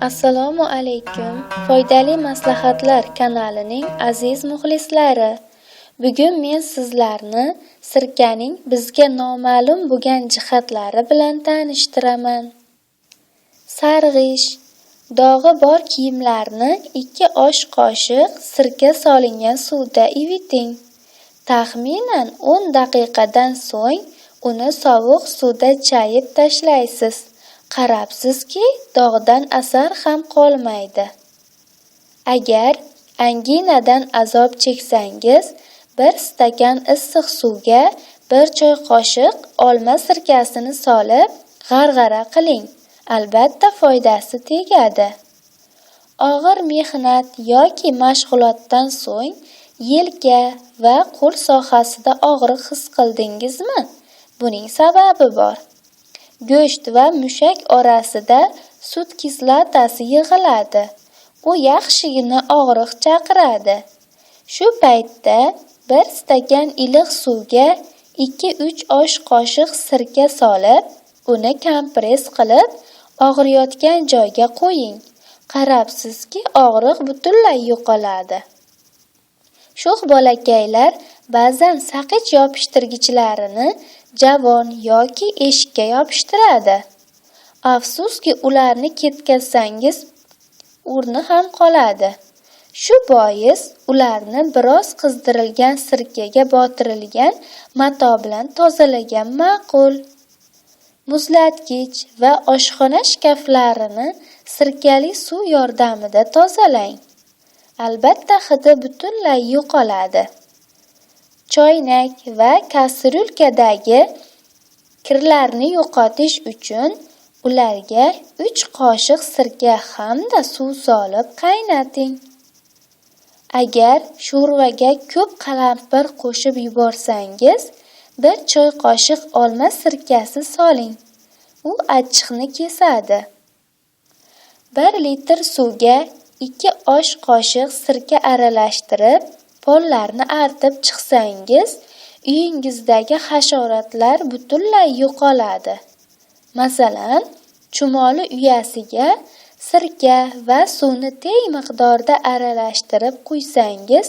Assalomu alaykum. Foydali maslahatlar kanalining aziz muxlislari. Bugun men sizlarni sirkaning bizga noma'lum bo'lgan jihatlari bilan tanishtiraman. Sarg'ish. Dog'i bor kiyimlarni 2 osh qoshiq sirka solingan suvda iviting. Taxminan 10 daqiqadan so'ng uni sovuq suvda chayib tashlaysiz. Qarabsizki, dog'dan asar ham qolmaydi. Agar anginadan azob cheksangiz, 1 stakan issiq suvga 1 choy qoshiq olma sirkasini solib, g'arg'ara qiling. Albatta foydasi tegadi. Og'ir mehnat yoki mashg'ulotdan so'ng yelka va qo'l sohasida og'riq his qildingizmi? Buning sababi bor. Go'sht va mushak orasida sut kislotasi yig'iladi. U yaxshigina og'riq chaqiradi. Shu paytda 1 stakan iliq suvga 2-3 osh qoshiq sirka solib, uni kompress qilib, og'riyotgan joyga qo'ying. Qarabsizki, og'riq butunlay yo'qoladi. Sho'x bolakaylar ba'zan saqich yopishtirgichlarini javon yoki eshikka yopishtiradi. Afsuski, ularni ketkazsangiz o'rni ham qoladi. Shu bois ularni biroz qizdirilgan sirkaga botirilgan mato bilan tozalagan ma'qul. Muzlatgich va oshxona shkaflarini sirkali suv yordamida tozalang. Albatta hidi butunlay yo'qoladi. Choynak va kastrulkadagi kirlarni yo'qotish uchun ularga 3 qoshiq sirka hamda suv solib qaynating. Agar sho'rvaga ko'p qalampir qo'shib yuborsangiz, 1 choy qoshiq olma sirkasi soling. U achchiqni kesadi. 1 litr suvga 2 osh qoshiq sirka aralashtirib, pollarni artib chiqsangiz, uyingizdagi hasharotlar butunlay yo'qoladi. Masalan, chumoli uyasiga sirka va suvni teng miqdorda aralashtirib quysangiz,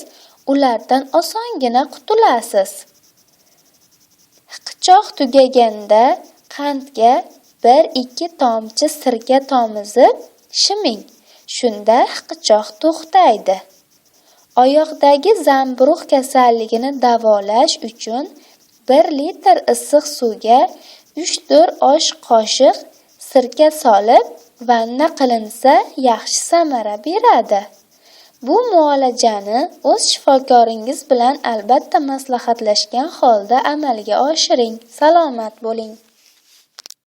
ulardan osongina qutulasiz. Hiqichoq tugaganda qandga 1-2 tomchi sirka tomizib, shiming. Shunda hiqichoq to'xtaydi. Oyoqdagi zamburug' kasalligini davolash uchun 1 litr issiq suvga 3-4 osh qoshiq sirka solib vanna qilinsa yaxshi samara beradi. Bu muolajani o'z shifokoringiz bilan albatta maslahatlashgan holda amalga oshiring. Salomat bo'ling.